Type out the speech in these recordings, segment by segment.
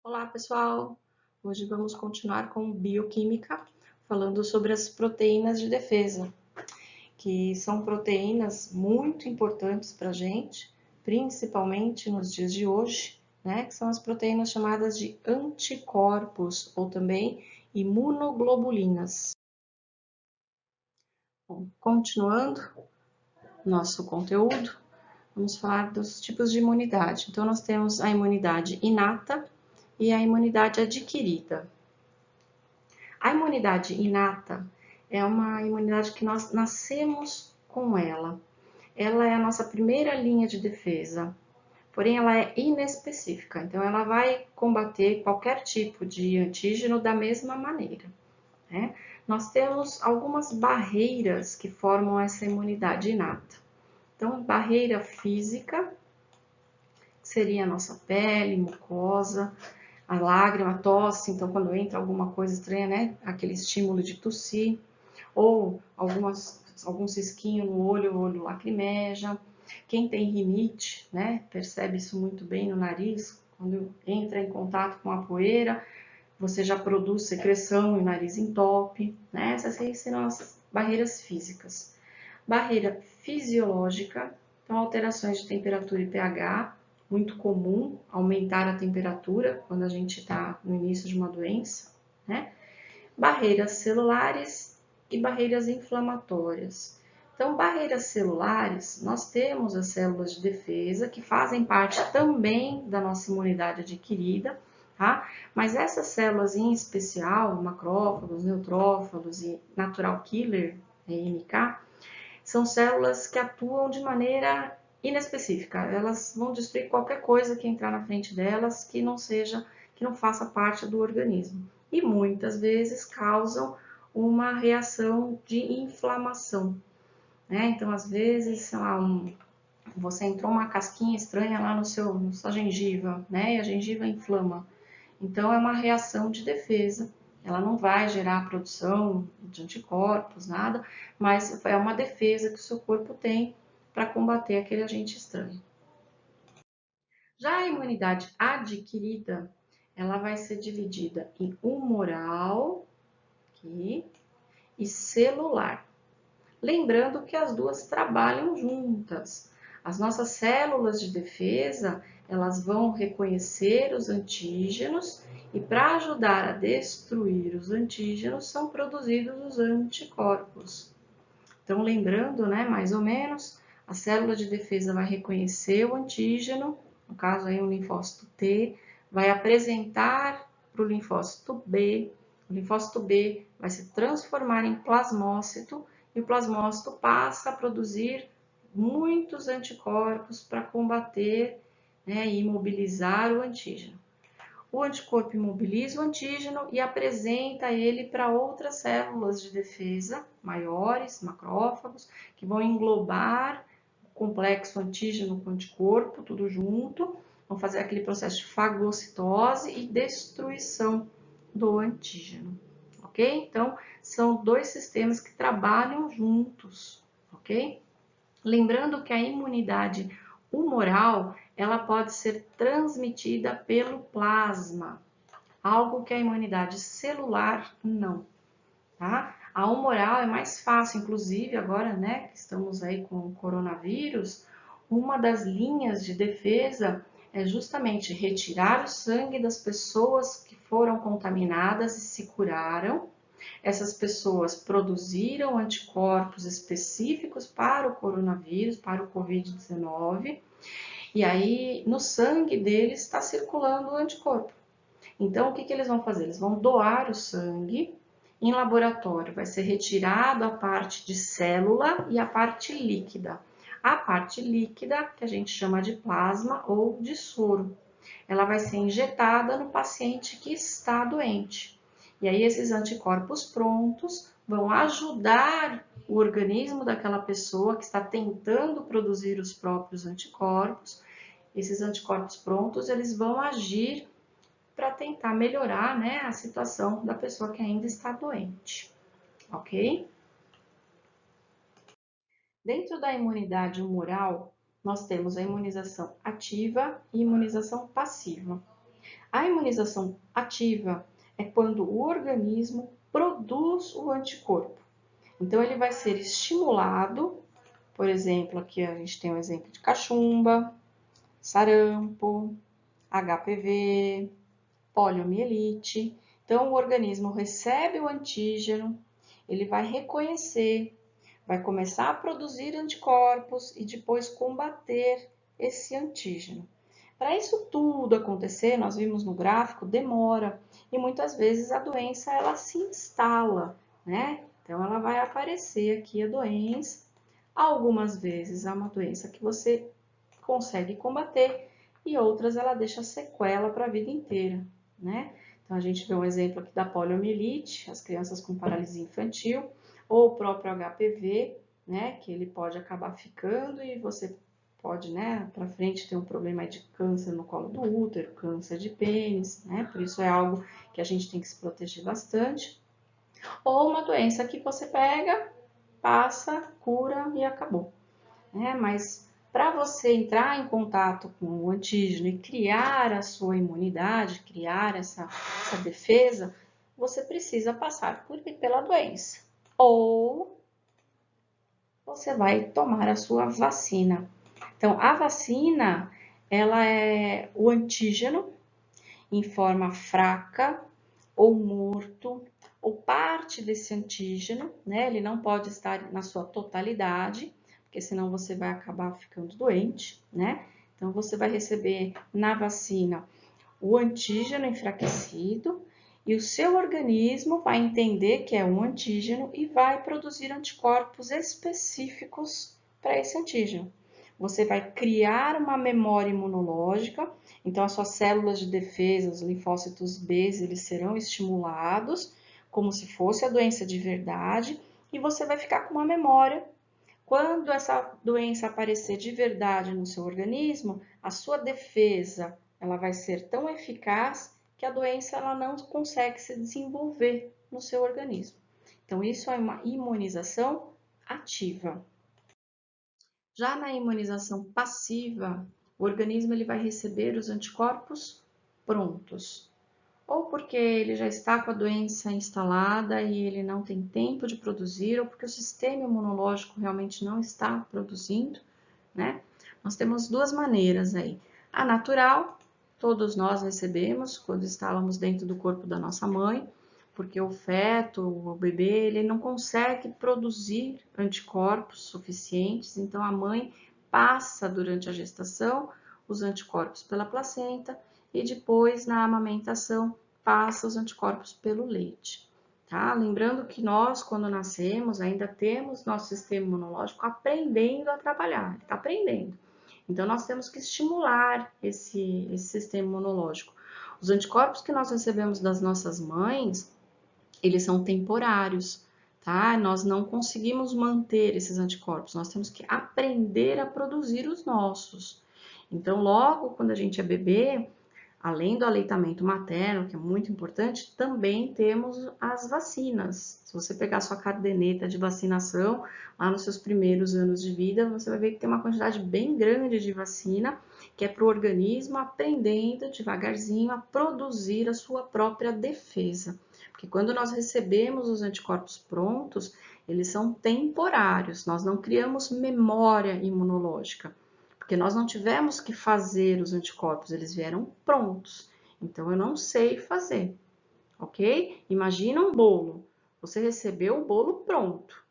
Olá, pessoal! Hoje vamos continuar com bioquímica, falando sobre as proteínas de defesa, que são proteínas muito importantes para a gente, principalmente nos dias de hoje, né? Que são as proteínas chamadas de anticorpos ou também imunoglobulinas. Bom, continuando nosso conteúdo, vamos falar dos tipos de imunidade. Então, nós temos a imunidade inata e a imunidade adquirida. A imunidade inata é uma imunidade que nós nascemos com ela. Ela é a nossa primeira linha de defesa, porém ela é inespecífica, então ela vai combater qualquer tipo de antígeno da mesma maneira, né? Nós temos algumas barreiras que formam essa imunidade inata. Então, barreira física, que seria a nossa pele, mucosa, a lágrima, a tosse, então quando entra alguma coisa estranha, né? Aquele estímulo de tossir, ou algum cisquinho no olho, o olho lacrimeja. Quem tem rinite, né? Percebe isso muito bem no nariz, quando entra em contato com a poeira, você já produz secreção e o nariz entope, né? Essas aí serão as barreiras físicas. Barreira fisiológica, então alterações de temperatura e pH, muito comum aumentar a temperatura quando a gente está no início de uma doença, né? Barreiras celulares e barreiras inflamatórias. Então, barreiras celulares, nós temos as células de defesa que fazem parte também da nossa imunidade adquirida, tá? Mas essas células em especial, macrófagos, neutrófilos e natural killer, NK, são células que atuam de maneira inespecífica. Elas vão destruir qualquer coisa que entrar na frente delas que não faça parte do organismo. E muitas vezes causam uma reação de inflamação, né? Então, às vezes, sei lá, você entrou uma casquinha estranha lá na sua gengiva, né? E a gengiva inflama. Então, é uma reação de defesa. Ela não vai gerar a produção de anticorpos, nada, mas é uma defesa que o seu corpo tem para combater aquele agente estranho. Já a imunidade adquirida, ela vai ser dividida em humoral aqui, e celular. Lembrando que as duas trabalham juntas. As nossas células de defesa, elas vão reconhecer os antígenos e para ajudar a destruir os antígenos são produzidos os anticorpos. Então, lembrando, né, mais ou menos, a célula de defesa vai reconhecer o antígeno, no caso aí o linfócito T, vai apresentar para o linfócito B, o linfócito B vai se transformar em plasmócito e o plasmócito passa a produzir muitos anticorpos para combater, né, e imobilizar o antígeno. O anticorpo imobiliza o antígeno e apresenta ele para outras células de defesa maiores, macrófagos, que vão englobar o complexo antígeno com anticorpo, tudo junto, vão fazer aquele processo de fagocitose e destruição do antígeno, ok? Então, são dois sistemas que trabalham juntos, ok? Lembrando que a imunidade humoral, ela pode ser transmitida pelo plasma, algo que a imunidade celular não, tá? A humoral é mais fácil, inclusive agora, né, que estamos aí com o coronavírus, uma das linhas de defesa é justamente retirar o sangue das pessoas que foram contaminadas e se curaram. Essas pessoas produziram anticorpos específicos para o coronavírus, para o Covid-19, e aí no sangue deles está circulando o anticorpo. Então, o que eles vão fazer? Eles vão doar o sangue em laboratório, vai ser retirado a parte de célula e a parte líquida. A parte líquida, que a gente chama de plasma ou de soro, ela vai ser injetada no paciente que está doente. E aí esses anticorpos prontos vão ajudar o organismo daquela pessoa que está tentando produzir os próprios anticorpos. Esses anticorpos prontos, eles vão agir para tentar melhorar, né, a situação da pessoa que ainda está doente, ok? Dentro da imunidade humoral, nós temos a imunização ativa e imunização passiva. A imunização ativa é quando o organismo produz o anticorpo. Então, ele vai ser estimulado, por exemplo, aqui a gente tem um exemplo de cachumba, sarampo, HPV, poliomielite. Então, o organismo recebe o antígeno, ele vai reconhecer, vai começar a produzir anticorpos e depois combater esse antígeno. Para isso tudo acontecer, nós vimos no gráfico, demora e muitas vezes a doença ela se instala, né? Então ela vai aparecer aqui a doença. Algumas vezes é uma doença que você consegue combater e outras ela deixa sequela para a vida inteira, né? Então a gente vê um exemplo aqui da poliomielite, as crianças com paralisia infantil, ou o próprio HPV, né? Que ele pode acabar ficando e você pode, né, para frente ter um problema de câncer no colo do útero, câncer de pênis, né? Por isso é algo que a gente tem que se proteger bastante. Ou uma doença que você pega, passa, cura e acabou, né? Mas para você entrar em contato com o antígeno e criar a sua imunidade, criar essa defesa, você precisa passar pela doença. Ou você vai tomar a sua vacina. Então, a vacina, ela é o antígeno em forma fraca ou morto, ou parte desse antígeno, né? Ele não pode estar na sua totalidade, porque senão você vai acabar ficando doente, né? Então, você vai receber na vacina o antígeno enfraquecido e o seu organismo vai entender que é um antígeno e vai produzir anticorpos específicos para esse antígeno. Você vai criar uma memória imunológica, então as suas células de defesa, os linfócitos B, eles serão estimulados, como se fosse a doença de verdade, e você vai ficar com uma memória. Quando essa doença aparecer de verdade no seu organismo, a sua defesa ela vai ser tão eficaz que a doença ela não consegue se desenvolver no seu organismo. Então, isso é uma imunização ativa. Já na imunização passiva, o organismo ele vai receber os anticorpos prontos, ou porque ele já está com a doença instalada e ele não tem tempo de produzir, ou porque o sistema imunológico realmente não está produzindo, né? Nós temos duas maneiras aí. A natural, todos nós recebemos quando estávamos dentro do corpo da nossa mãe, porque o feto, o bebê, ele não consegue produzir anticorpos suficientes, então a mãe passa durante a gestação os anticorpos pela placenta e depois na amamentação passa os anticorpos pelo leite. Tá? Lembrando que nós, quando nascemos, ainda temos nosso sistema imunológico aprendendo a trabalhar, ele está aprendendo. Então, nós temos que estimular esse sistema imunológico. Os anticorpos que nós recebemos das nossas mães, eles são temporários, tá? Nós não conseguimos manter esses anticorpos, nós temos que aprender a produzir os nossos. Então, logo quando a gente é bebê, além do aleitamento materno, que é muito importante, também temos as vacinas. Se você pegar sua caderneta de vacinação, lá nos seus primeiros anos de vida, você vai ver que tem uma quantidade bem grande de vacina, que é para o organismo aprendendo devagarzinho a produzir a sua própria defesa. Porque quando nós recebemos os anticorpos prontos, eles são temporários, nós não criamos memória imunológica. Porque nós não tivemos que fazer os anticorpos, eles vieram prontos. Então, eu não sei fazer, ok? Imagina um bolo. Você recebeu o bolo pronto.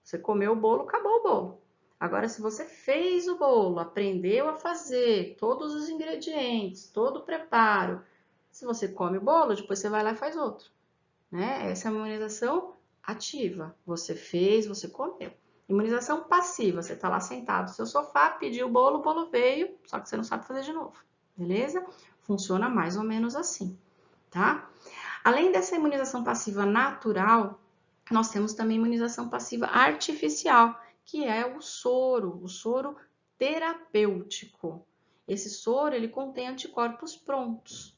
Você comeu o bolo, acabou o bolo. Agora, se você fez o bolo, aprendeu a fazer todos os ingredientes, todo o preparo, se você come o bolo, depois você vai lá e faz outro, né? Essa é a imunização ativa. Você fez, você comeu. Imunização passiva, você está lá sentado no seu sofá, pediu o bolo veio, só que você não sabe fazer de novo, beleza? Funciona mais ou menos assim, tá? Além dessa imunização passiva natural, nós temos também imunização passiva artificial, que é o soro terapêutico. Esse soro, ele contém anticorpos prontos.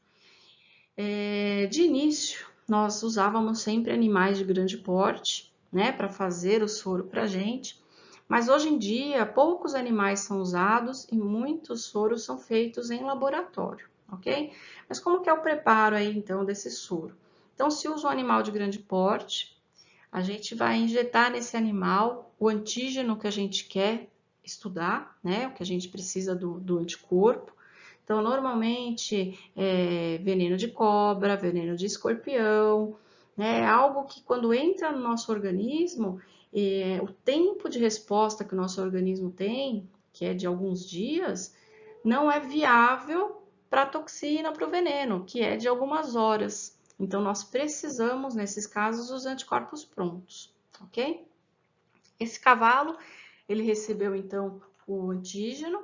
De início, nós usávamos sempre animais de grande porte, né, para fazer o soro para a gente, mas hoje em dia poucos animais são usados e muitos soros são feitos em laboratório, ok? Mas como que é o preparo aí, então, desse soro? Então, se usa um animal de grande porte, a gente vai injetar nesse animal o antígeno que a gente quer estudar, né? O que a gente precisa do anticorpo. Então, normalmente, veneno de cobra, veneno de escorpião, né? Algo que quando entra no nosso organismo, o tempo de resposta que o nosso organismo tem, que é de alguns dias, não é viável para a toxina, para o veneno, que é de algumas horas. Então, nós precisamos, nesses casos, dos anticorpos prontos, ok? Esse cavalo, ele recebeu, então, o antígeno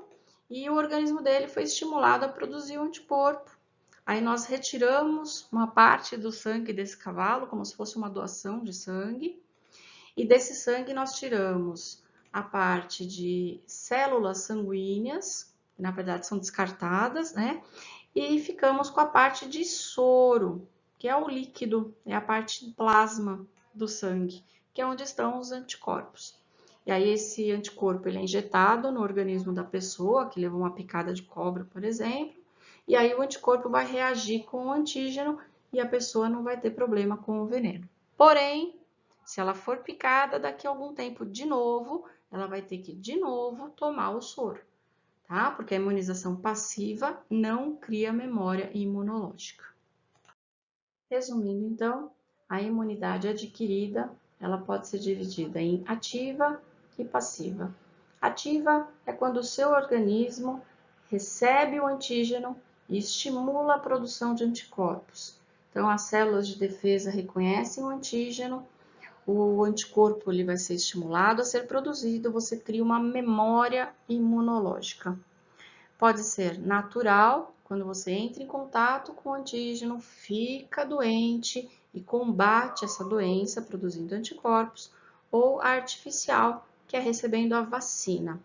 e o organismo dele foi estimulado a produzir o anticorpo. Aí nós retiramos uma parte do sangue desse cavalo, como se fosse uma doação de sangue, e desse sangue nós tiramos a parte de células sanguíneas, que na verdade são descartadas, né? E ficamos com a parte de soro, que é o líquido, é a parte plasma do sangue, que é onde estão os anticorpos. E aí esse anticorpo ele é injetado no organismo da pessoa, que levou uma picada de cobra, por exemplo, e aí o anticorpo vai reagir com o antígeno e a pessoa não vai ter problema com o veneno. Porém, se ela for picada daqui a algum tempo de novo, ela vai ter que de novo tomar o soro, tá? Porque a imunização passiva não cria memória imunológica. Resumindo, então, a imunidade adquirida, ela pode ser dividida em ativa e passiva. Ativa é quando o seu organismo recebe o antígeno e estimula a produção de anticorpos. Então, as células de defesa reconhecem o antígeno, o anticorpo ele vai ser estimulado a ser produzido, você cria uma memória imunológica. Pode ser natural, quando você entra em contato com o antígeno, fica doente e combate essa doença produzindo anticorpos, ou artificial, que é recebendo a vacina.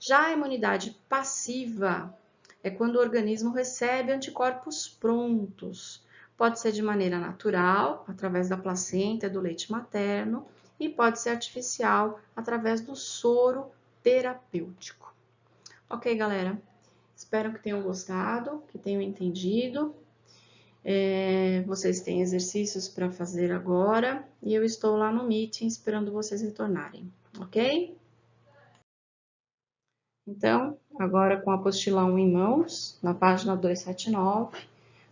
Já a imunidade passiva é quando o organismo recebe anticorpos prontos. Pode ser de maneira natural, através da placenta, do leite materno, e pode ser artificial, através do soro terapêutico. Ok, galera? Espero que tenham gostado, que tenham entendido. Vocês têm exercícios para fazer agora e eu estou lá no Meeting esperando vocês retornarem, ok? Então, agora com a apostila 1 em mãos, na página 279,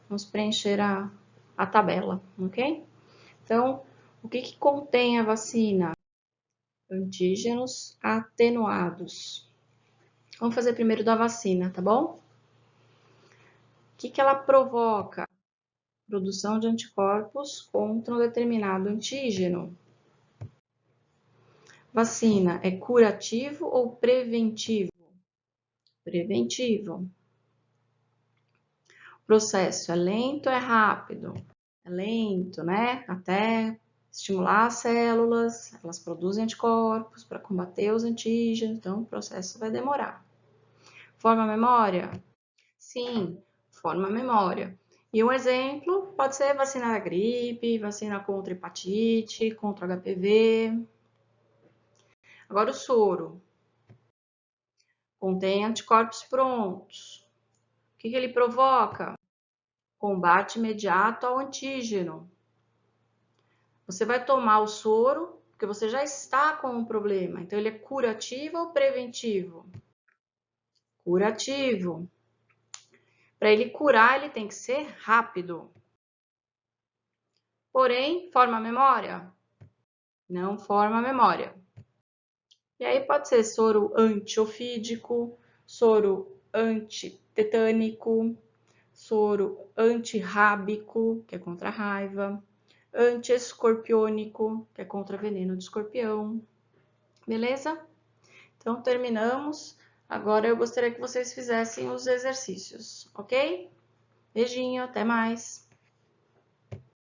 vamos preencher a tabela, ok? Então, o que contém a vacina? Antígenos atenuados. Vamos fazer primeiro da vacina, tá bom? O que ela provoca? Produção de anticorpos contra um determinado antígeno. Vacina é curativo ou preventivo? Preventivo. O processo é lento ou é rápido? É lento, né? Até estimular as células, elas produzem anticorpos para combater os antígenos, então o processo vai demorar. Forma memória? Sim, forma memória. E um exemplo pode ser vacina da gripe, vacina contra hepatite, contra HPV. Agora o soro. Contém anticorpos prontos. O que ele provoca? Combate imediato ao antígeno. Você vai tomar o soro porque você já está com um problema. Então, ele é curativo ou preventivo? Curativo. Para ele curar, ele tem que ser rápido. Porém, forma memória? Não forma memória. E aí pode ser soro antiofídico, soro antitetânico, soro antirrábico, que é contra a raiva, antiescorpiônico, que é contra veneno de escorpião. Beleza? Então, terminamos. Agora eu gostaria que vocês fizessem os exercícios, ok? Beijinho, até mais!